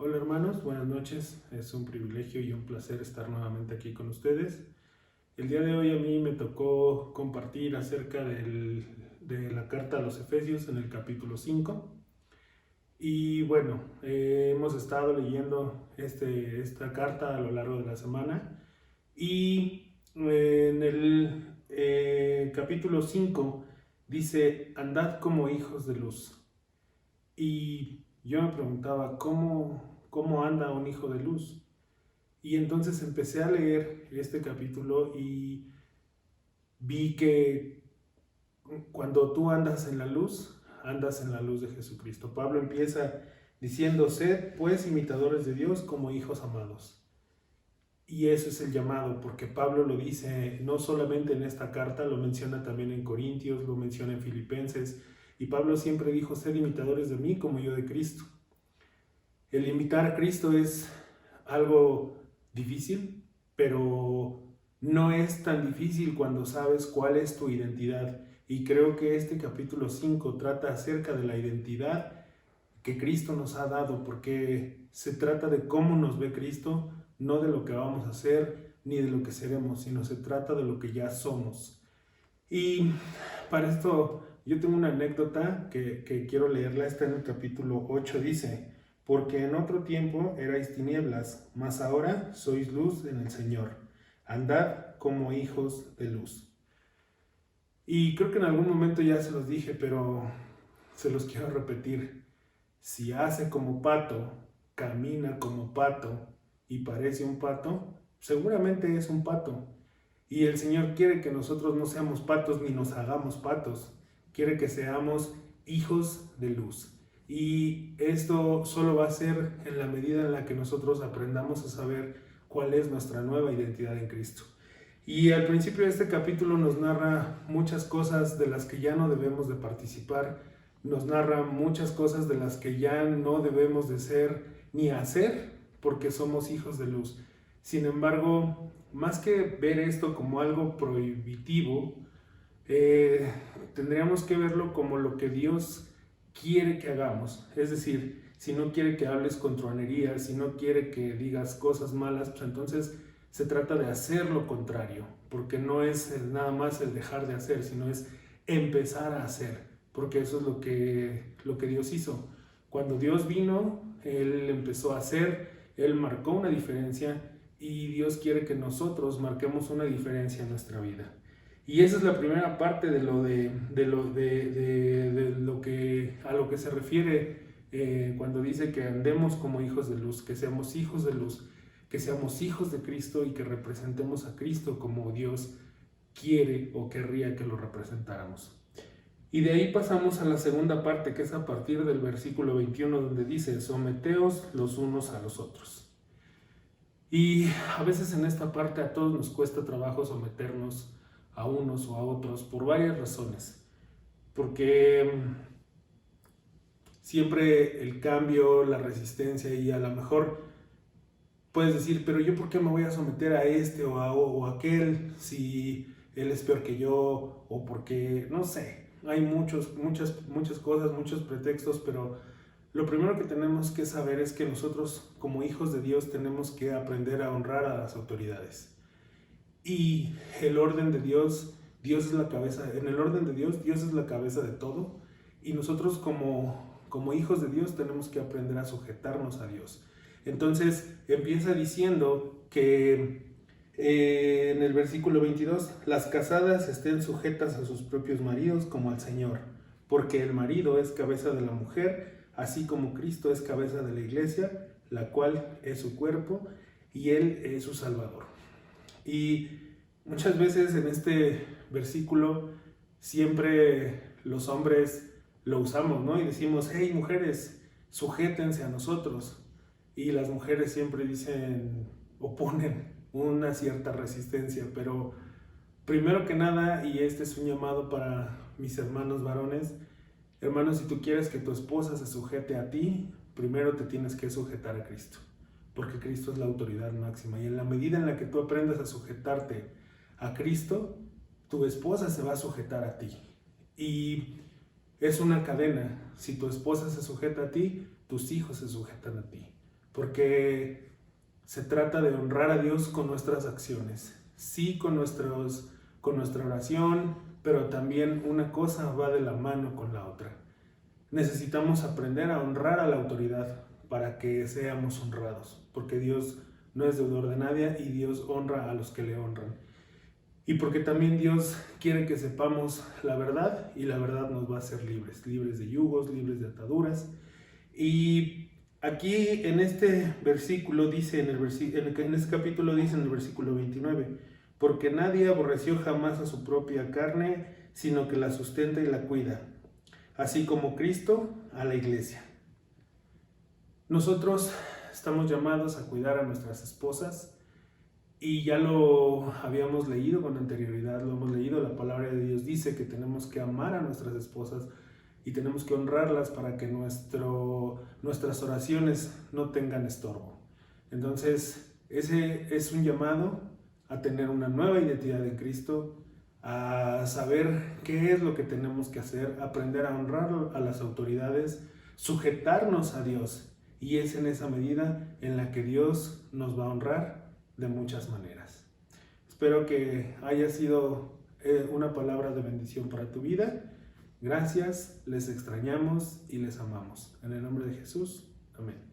Hola hermanos, buenas noches. Es un privilegio y un placer estar nuevamente aquí con ustedes. El día de hoy a mí me tocó compartir acerca de la carta a los Efesios en el capítulo 5. Y bueno, hemos estado leyendo esta carta a lo largo de la semana. Y en el capítulo 5 dice, andad como hijos de luz. Y yo me preguntaba, ¿cómo anda un hijo de luz? Y entonces empecé a leer este capítulo y vi que cuando tú andas en la luz de Jesucristo. Pablo empieza diciendo, sed pues imitadores de Dios como hijos amados. Y eso es el llamado, porque Pablo lo dice no solamente en esta carta, lo menciona también en Corintios, lo menciona en Filipenses, y Pablo siempre dijo, sed imitadores de mí como yo de Cristo. El imitar a Cristo es algo difícil, pero no es tan difícil cuando sabes cuál es tu identidad. Y creo que este capítulo 5 trata acerca de la identidad que Cristo nos ha dado, porque se trata de cómo nos ve Cristo, no de lo que vamos a hacer ni de lo que seremos, sino se trata de lo que ya somos. Y para esto yo tengo una anécdota que quiero leerla, está en el capítulo 8, dice, porque en otro tiempo erais tinieblas, mas ahora sois luz en el Señor, andad como hijos de luz. Y creo que en algún momento ya se los dije, pero se los quiero repetir. Si hace como pato, camina como pato y parece un pato, seguramente es un pato. Y el Señor quiere que nosotros no seamos patos ni nos hagamos patos. Quiere que seamos hijos de luz. Y esto solo va a ser en la medida en la que nosotros aprendamos a saber cuál es nuestra nueva identidad en Cristo. Y al principio de este capítulo nos narra muchas cosas de las que ya no debemos de participar, nos narra muchas cosas de las que ya no debemos de ser ni hacer porque somos hijos de luz. Sin embargo, más que ver esto como algo prohibitivo, tendríamos que verlo como lo que Dios quiere que hagamos. Es decir, si no quiere que hables con truanería, si no quiere que digas cosas malas, pues entonces se trata de hacer lo contrario, porque no es nada más el dejar de hacer, sino es empezar a hacer, porque eso es lo que Dios hizo. Cuando Dios vino, Él empezó a hacer, Él marcó una diferencia y Dios quiere que nosotros marquemos una diferencia en nuestra vida. Y esa es la primera parte de lo que a lo que se refiere cuando dice que andemos como hijos de luz, que seamos hijos de luz, que seamos hijos de Cristo y que representemos a Cristo como Dios quiere o querría que lo representáramos. Y de ahí pasamos a la segunda parte, que es a partir del versículo 21, donde dice, someteos los unos a los otros. Y a veces en esta parte a todos nos cuesta trabajo someternos a unos o a otros por varias razones. Porque siempre el cambio, la resistencia y a lo mejor puedes decir, pero yo por qué me voy a someter a este o a aquel si él es peor que yo o porque, no sé, hay muchas cosas, muchos pretextos, pero lo primero que tenemos que saber es que nosotros como hijos de Dios tenemos que aprender a honrar a las autoridades. Y el orden de Dios, Dios es la cabeza, en el orden de Dios, Dios es la cabeza de todo. Y nosotros como hijos de Dios tenemos que aprender a sujetarnos a Dios. Entonces empieza diciendo que en el versículo 22, las casadas estén sujetas a sus propios maridos como al Señor, porque el marido es cabeza de la mujer, así como Cristo es cabeza de la iglesia, la cual es su cuerpo y Él es su Salvador. Y muchas veces en este versículo siempre los hombres lo usamos, ¿no? Y decimos, hey mujeres, sujétense a nosotros. Y las mujeres siempre dicen, oponen una cierta resistencia, pero primero que nada, y este es un llamado para mis hermanos varones, hermanos, si tú quieres que tu esposa se sujete a ti, primero te tienes que sujetar a Cristo, porque Cristo es la autoridad máxima. Y en la medida en la que tú aprendas a sujetarte a Cristo, tu esposa se va a sujetar a ti. Y es una cadena. Si tu esposa se sujeta a ti, tus hijos se sujetan a ti. porque se trata de honrar a Dios con nuestras acciones, sí con nuestra oración, pero también una cosa va de la mano con la otra. Necesitamos aprender a honrar a la autoridad para que seamos honrados, porque Dios no es deudor de nadie y Dios honra a los que le honran. Y porque también Dios quiere que sepamos la verdad y la verdad nos va a hacer libres, libres de yugos, libres de ataduras. Y aquí en este versículo dice, en este capítulo dice en el versículo 29, porque nadie aborreció jamás a su propia carne, sino que la sustenta y la cuida, así como Cristo a la iglesia. Nosotros estamos llamados a cuidar a nuestras esposas y ya lo habíamos leído con anterioridad, lo hemos leído, la palabra de Dios dice que tenemos que amar a nuestras esposas y tenemos que honrarlas para que nuestras oraciones no tengan estorbo. Entonces, ese es un llamado a tener una nueva identidad en Cristo, a saber qué es lo que tenemos que hacer, aprender a honrar a las autoridades, sujetarnos a Dios. Y es en esa medida en la que Dios nos va a honrar de muchas maneras. Espero que haya sido una palabra de bendición para tu vida. Gracias, les extrañamos y les amamos. En el nombre de Jesús, amén.